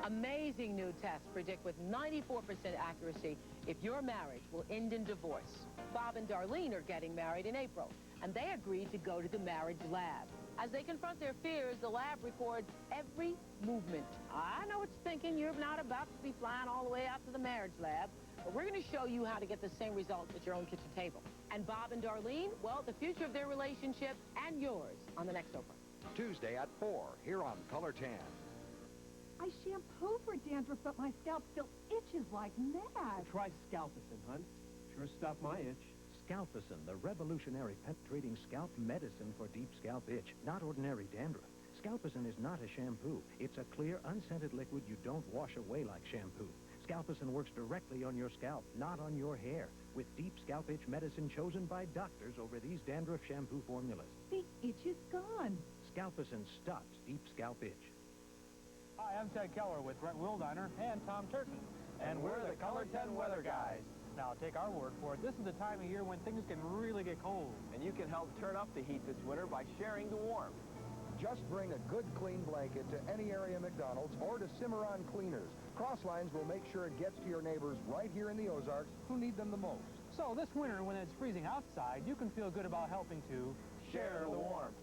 Amazing new tests predict with 94% accuracy if your marriage will end in divorce. Bob and Darlene are getting married in April, and they agreed to go to the marriage lab. As they confront their fears, the lab records every movement. I know what you're thinking. You're not about to be flying all the way out to the marriage lab, but we're going to show you how to get the same results at your own kitchen table. And Bob and Darlene, well, the future of their relationship and yours on the next Oprah. Tuesday at 4 here on Color 10. I shampoo for dandruff, but my scalp still itches like mad. Try Scalpicin, hun. Sure stopped my itch. Scalpicin, the revolutionary penetrating scalp medicine for deep scalp itch, not ordinary dandruff. Scalpicin is not a shampoo. It's a clear, unscented liquid you don't wash away like shampoo. Scalpicin works directly on your scalp, not on your hair, with deep scalp itch medicine chosen by doctors over these dandruff shampoo formulas. The itch is gone. Scalpicin stops deep scalp itch. Hi, I'm Ted Keller with Brent Wildiner and Tom Turton. And we're the Color 10 weather guys. Now, take our word for it. This is the time of year when things can really get cold. And you can help turn up the heat this winter by sharing the warmth. Just bring a good clean blanket to any area McDonald's or to Cimarron Cleaners. Crosslines will make sure it gets to your neighbors right here in the Ozarks who need them the most. So this winter, when it's freezing outside, you can feel good about helping to share the warmth.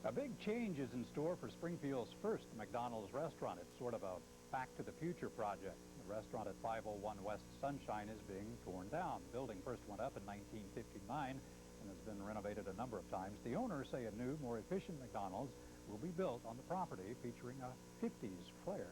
A big change is in store for Springfield's first McDonald's restaurant. It's sort of a Back to the Future project. The restaurant at 501 West Sunshine is being torn down. The building first went up in 1959 and has been renovated a number of times. The owners say a new, more efficient McDonald's will be built on the property, featuring a 50s flair.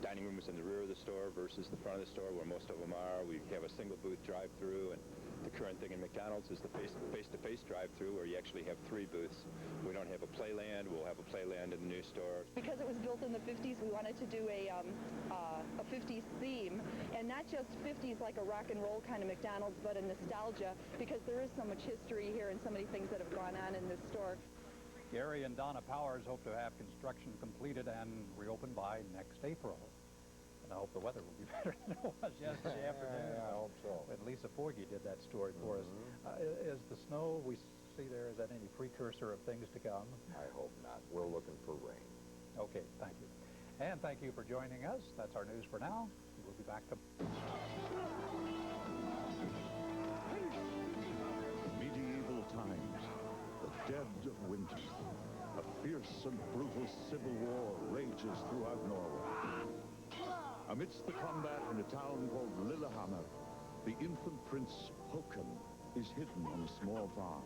Dining room is in the rear of the store versus the front of the store where most of them are. We have a single booth drive-through, and the current thing in McDonald's is the face-to-face drive-through where you actually have 3 booths. We don't have a playland. We'll have a playland in the new store. Because it was built in the 50s, we wanted to do a 50s theme, and not just 50s like a rock and roll kind of McDonald's, but a nostalgia, because there is so much history here and so many things that have gone on in this store. Gary and Donna Powers hope to have construction completed and reopened by next April. And I hope the weather will be better than it was yesterday afternoon. Yeah, I hope so. And Lisa Forgy did that story for us. Is the snow we see there, is that any precursor of things to come? I hope not. We're looking for rain. Okay, thank you. And thank you for joining us. That's our news for now. We'll be back to... Medieval times. The dead of winter. A fierce and brutal civil war rages throughout Norway. Amidst the combat in a town called Lillehammer, the infant prince Håkon is hidden on a small farm.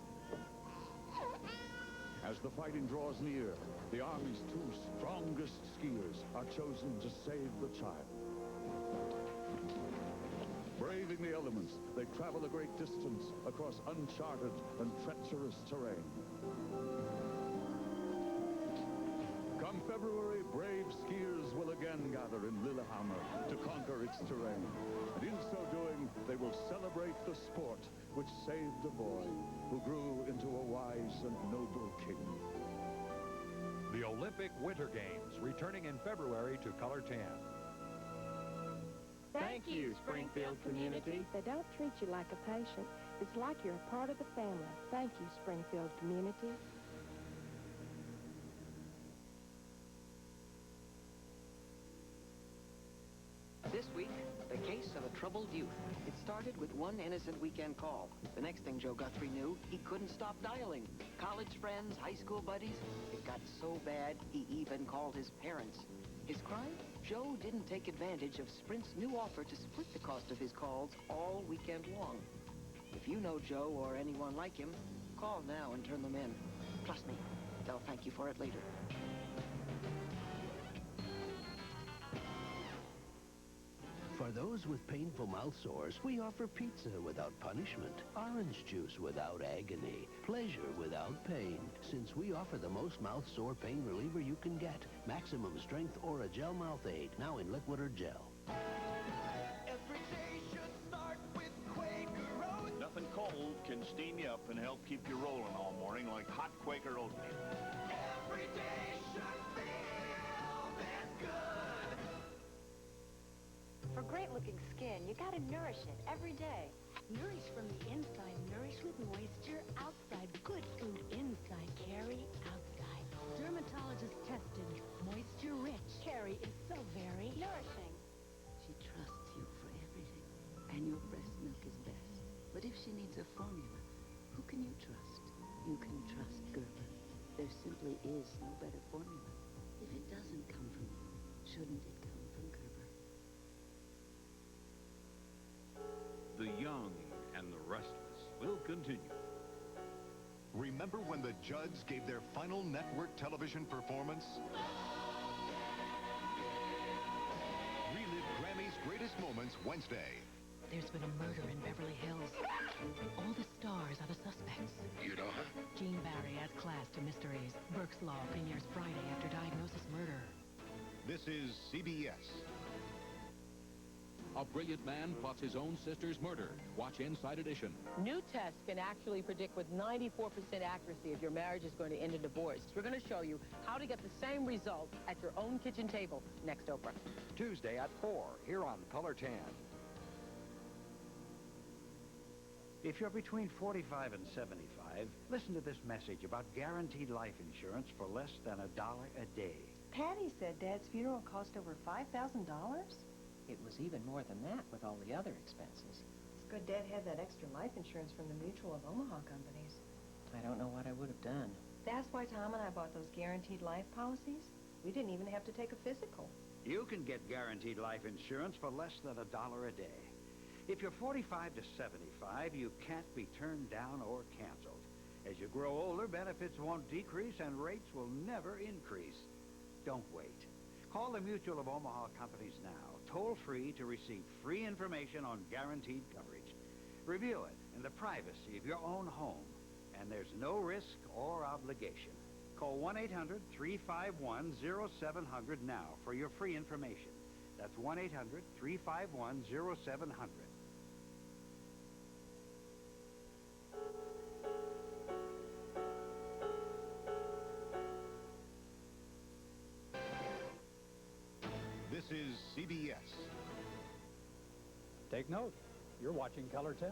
As the fighting draws near, the army's 2 strongest skiers are chosen to save the child. Braving the elements, they travel a great distance across uncharted and treacherous terrain. Come February, brave skiers will again gather in Lillehammer to conquer its terrain. And in so doing, they will celebrate the sport which saved a boy who grew into a wise and noble king. The Olympic Winter Games, returning in February to Color 10. Thank you, Springfield community. They don't treat you like a patient. It's like you're a part of the family. Thank you, Springfield community. This week, the case of a troubled youth. It started with one innocent weekend call. The next thing Joe Guthrie knew, he couldn't stop dialing. College friends, high school buddies. It got so bad, he even called his parents. His crime? Joe didn't take advantage of Sprint's new offer to split the cost of his calls all weekend long. If you know Joe or anyone like him, call now and turn them in. Trust me, they'll thank you for it later. For those with painful mouth sores, we offer pizza without punishment, orange juice without agony, pleasure without pain. Since we offer the most mouth sore pain reliever you can get, Maximum Strength Orajel Mouth Aid, now in liquid or gel. Every day should start with Quaker Oats. Nothing cold can steam you up and help keep you rolling all morning like hot Quaker oatmeal. Every day should feel this good. For great-looking skin, you gotta nourish it every day. Nourish from the inside, nourish with moisture outside. Good food inside, Carrie. she needs a formula, who can you trust? You can trust Gerber. There simply is no better formula. If it doesn't come from you, shouldn't it come from Gerber? The young and the restless will continue. Remember when the Judds gave their final network television performance? Relive Grammy's greatest moments Wednesday. There's been a murder in Beverly Hills. All the stars are the suspects. You know her? Gene Barry adds class to mysteries. Burke's Law premieres Friday after Diagnosis Murder. This is CBS. A brilliant man plots his own sister's murder. Watch Inside Edition. New tests can actually predict with 94% accuracy if your marriage is going to end in divorce. We're going to show you how to get the same result at your own kitchen table next Oprah. Tuesday at 4, here on Color 10. If you're between 45 and 75, listen to this message about guaranteed life insurance for less than $1 a day. Patty said Dad's funeral cost over $5,000? It was even more than that with all the other expenses. It's good Dad had that extra life insurance from the Mutual of Omaha companies. I don't know what I would have done. That's why Tom and I bought those guaranteed life policies. We didn't even have to take a physical. You can get guaranteed life insurance for less than $1 a day. If you're 45 to 75, you can't be turned down or canceled. As you grow older, benefits won't decrease and rates will never increase. Don't wait. Call the Mutual of Omaha companies now, toll-free, to receive free information on guaranteed coverage. Review it in the privacy of your own home, and there's no risk or obligation. Call 1-800-351-0700 now for your free information. That's 1-800-351-0700. This is CBS. Take note. You're watching Color 10.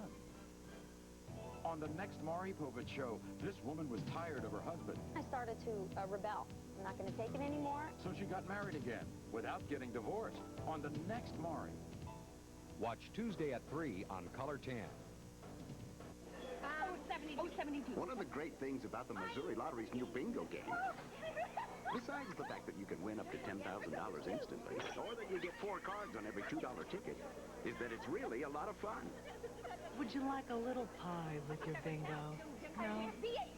On the next Maury Povich show, this woman was tired of her husband. I started to rebel. I'm not going to take it anymore. So she got married again without getting divorced. On the next Maury. Watch Tuesday at 3 on Color 10. 72. One of the great things about the Missouri Lottery's new bingo game, besides the fact that you can win up to $10,000 instantly, or that you get 4 cards on every $2 ticket, is that it's really a lot of fun. Would you like a little pie with your bingo? No?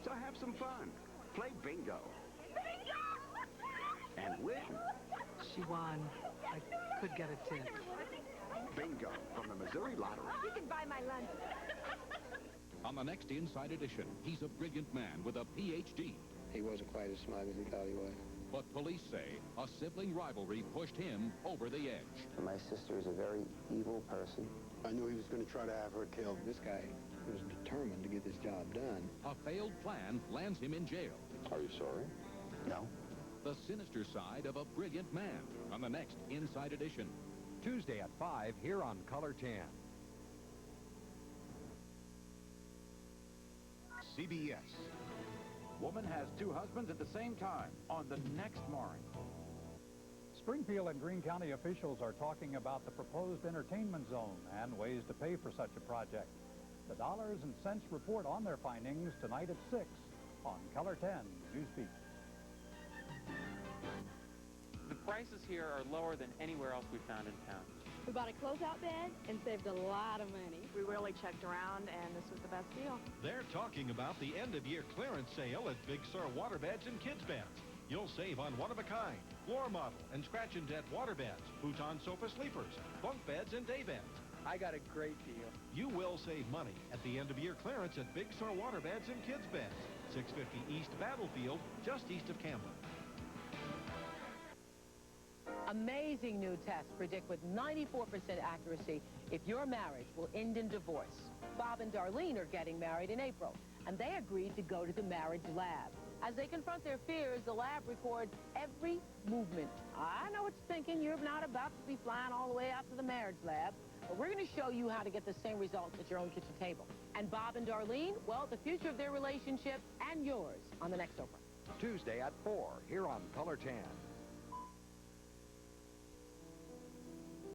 So have some fun. Play bingo. And win. She won. I could get a tip. Bingo from the Missouri Lottery. You can buy my lunch. On the next Inside Edition, he's a brilliant man with a Ph.D. He wasn't quite as smart as he thought he was. But police say a sibling rivalry pushed him over the edge. My sister is a very evil person. I knew he was going to try to have her killed. This guy was determined to get this job done. A failed plan lands him in jail. Are you sorry? No. The sinister side of a brilliant man on the next Inside Edition. Tuesday at 5 here on Color 10. CBS. Woman has 2 husbands at the same time on the next Maury. Springfield and Greene County officials are talking about the proposed entertainment zone and ways to pay for such a project. The Dollars and Cents report on their findings tonight at 6 on Color 10 Newsbeat. The prices here are lower than anywhere else we've found in town. We bought a closeout bed and saved a lot of money. We really checked around, and this was the best deal. They're talking about the end-of-year clearance sale at Big Sur Waterbeds and Kids Beds. You'll save on one-of-a-kind, floor model, and scratch-and-dent waterbeds, futon sofa sleepers, bunk beds, and day beds. I got a great deal. You will save money at the end-of-year clearance at Big Sur Waterbeds and Kids Beds, 650 East Battlefield, just east of Camden. Amazing new tests predict with 94% accuracy if your marriage will end in divorce. Bob and Darlene are getting married in April, and they agreed to go to the marriage lab. As they confront their fears, the lab records every movement. I know what you're thinking. You're not about to be flying all the way out to the marriage lab, but we're going to show you how to get the same results at your own kitchen table. And Bob and Darlene, well, the future of their relationship and yours on the next Oprah. Tuesday at 4 here on Color 10.